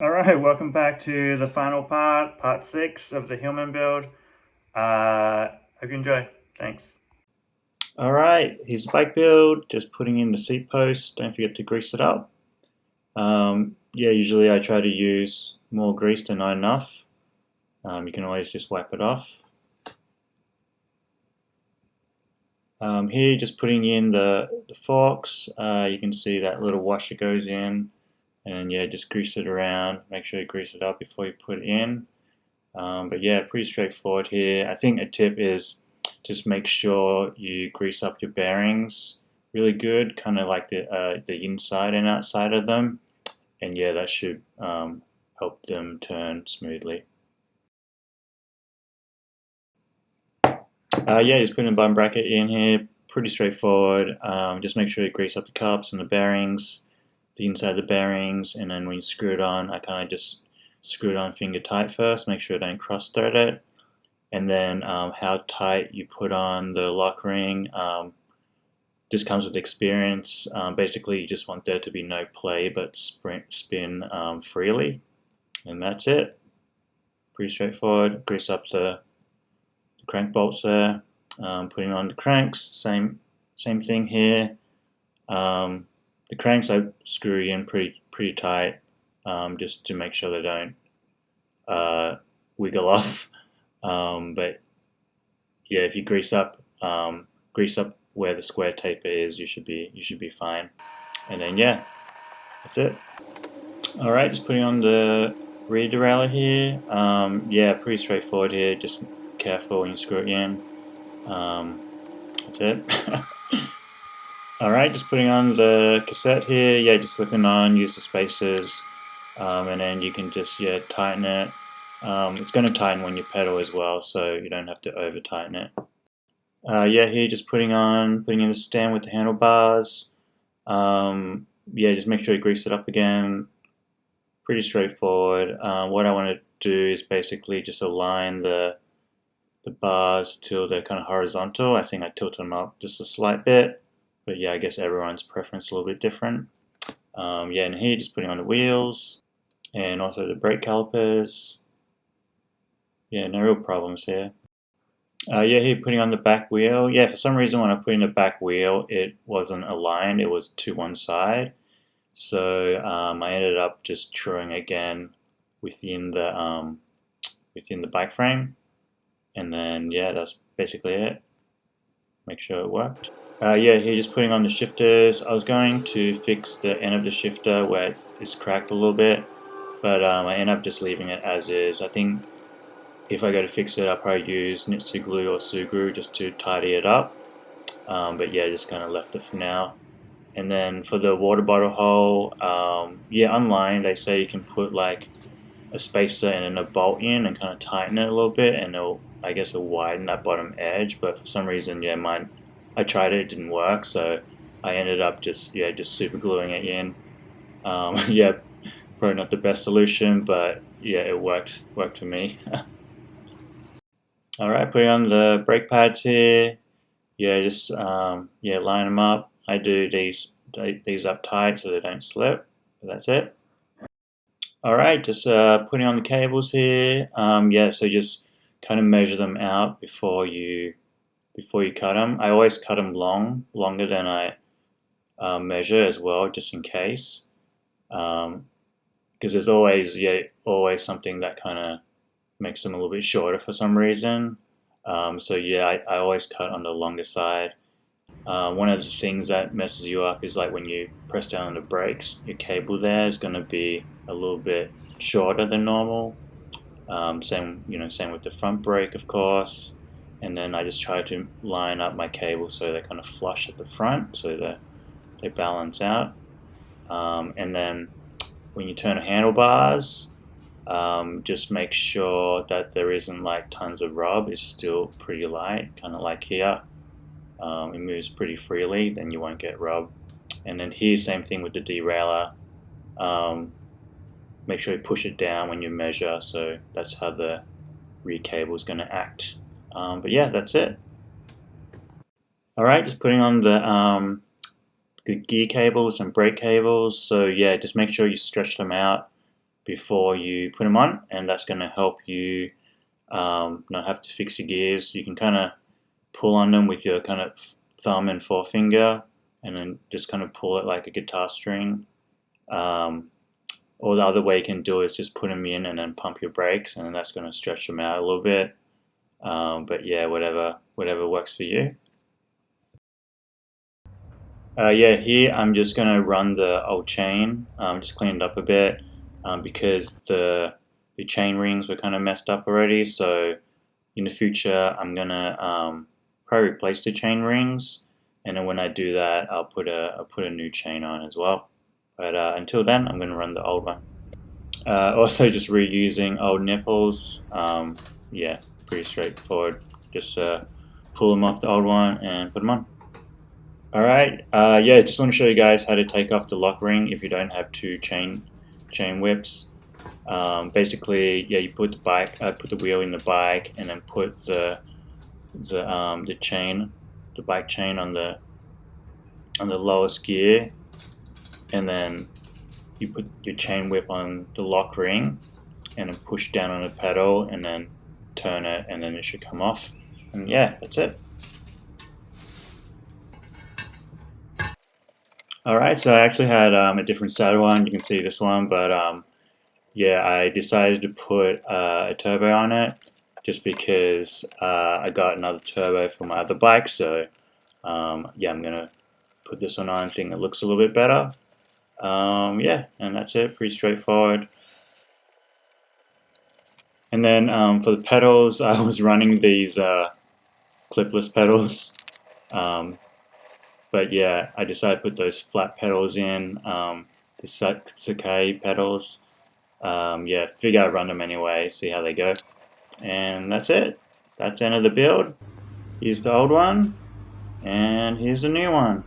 All right, welcome back to the final part 6 of the Hillman build. Hope you enjoy. Thanks. All right, here's the bike build. Just putting in the seat post. Don't forget to grease it up. Yeah, usually I try to use more grease than not enough. You can always just wipe it off. Here, just putting in the forks. You can see that little washer goes in. And yeah, just grease it around. Make sure you grease it up before you put it in. But yeah, pretty straightforward here. I think a tip is just make sure you grease up your bearings really good, kind of like the inside and outside of them. And yeah, that should help them turn smoothly. Yeah, just putting a button bracket in here, pretty straightforward. Just make sure you grease up the cups and the bearings, the inside of the bearings, and then when you screw it on, I kind of just screw it on finger tight first, make sure I don't cross thread it. And then how tight you put on the lock ring. This comes with experience. Basically, you just want there to be no play but spin freely. And that's it. Pretty straightforward. Grease up the crank bolts there. Putting on the cranks, same thing here. The cranks I screw in pretty tight, just to make sure they don't wiggle off. But yeah, if you grease up where the square taper is, you should be fine. And then yeah, that's it. All right, just putting on the rear derailleur here. Yeah, pretty straightforward here. Just careful when you screw it in. That's it. All right, just putting on the cassette here. Yeah, just slipping on. Use the spacers, and then you can just tighten it. It's going to tighten when you pedal as well, so you don't have to over tighten it. Yeah, here just putting in the stand with the handlebars. Yeah, just make sure you grease it up again. Pretty straightforward. What I want to do is basically just align the bars till they're kind of horizontal. I think I tilt them up just a slight bit, but yeah, I guess everyone's preference is a little bit different. Yeah, and here just putting on the wheels and also the brake calipers. Yeah, no real problems here. Yeah, here putting on the back wheel. Yeah, for some reason when I put in the back wheel, it wasn't aligned. It was to one side. So I ended up just truing again within the bike frame. And then yeah, that's basically it. Make sure it worked. Yeah, here just putting on the shifters. I was going to fix the end of the shifter where it's cracked a little bit, but I ended up just leaving it as is. I think if I go to fix it, I'll probably use Nitsu glue or Sugru just to tidy it up. But yeah, just kind of left it for now. And then for the water bottle hole, yeah, online they say you can put like a spacer and then a bolt in and kind of tighten it a little bit, and I guess it'll widen that bottom edge. But for some reason, yeah, I tried it, it didn't work, so I ended up just super gluing it in. Yeah, probably not the best solution, but yeah, it worked for me. All right, putting on the brake pads here. Yeah, just yeah, line them up. I do these up tight so they don't slip. That's it. All right, just putting on the cables here. Yeah, so just kind of measure them out before you cut them. I always cut them longer than I measure as well, just in case. Because there's always something that kind of makes them a little bit shorter for some reason. So yeah, I always cut on the longer side. One of the things that messes you up is like when you press down on the brakes, your cable there is going to be a little bit shorter than normal. Same with the front brake, of course. And then I just try to line up my cable so they're kind of flush at the front, so that they balance out. And then when you turn the handlebars, just make sure that there isn't like tons of rub. It's still pretty light, kind of like here. It moves pretty freely, then you won't get rub. And then here, same thing with the derailleur. Make sure you push it down when you measure, so that's how the rear cable is going to act. But yeah, that's it. All right, just putting on the gear cables and brake cables. So yeah, just make sure you stretch them out before you put them on, and that's going to help you not have to fix your gears. You can kind of pull on them with your kind of thumb and forefinger, and then just kind of pull it like a guitar string. Or the other way you can do it is just put them in and then pump your brakes, and then that's going to stretch them out a little bit. But yeah, whatever works for you. Yeah, here I'm just going to run the old chain, just clean it up a bit, because the chain rings were kind of messed up already. So in the future, I'm going to probably replace the chain rings, and then when I do that, I'll put a new chain on as well. But until then, I'm going to run the old one. Also, just reusing old nipples. Yeah, pretty straightforward. Just pull them off the old one and put them on. Alright, yeah, just want to show you guys how to take off the lock ring if you don't have two chain whips. Basically, yeah, you put the wheel in the bike, and then put the bike chain on the lowest gear, and then you put your chain whip on the lock ring, and then push down on the pedal, and then turn it, and then it should come off. And yeah, that's it. Alright, so I actually had a different saddle on. You can see this one, but yeah, I decided to put a turbo on it just because I got another turbo for my other bike. So yeah, I'm gonna put this one on. I think it looks a little bit better. Yeah, and that's it. Pretty straightforward. And then for the pedals, I was running these clipless pedals. But yeah, I decided to put those flat pedals in, the Sakai pedals. Yeah, figure I'd run them anyway, see how they go. And that's it. That's the end of the build. Here's the old one, and here's the new one.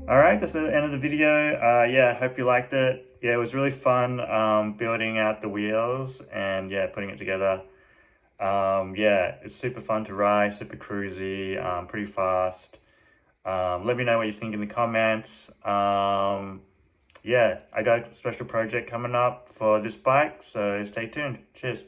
Alright, that's the end of the video. Yeah, hope you liked it. Yeah, it was really fun building out the wheels and yeah, putting it together. Yeah, it's super fun to ride, super cruisy, pretty fast. Let me know what you think in the comments. Yeah, I got a special project coming up for this bike, so stay tuned. Cheers.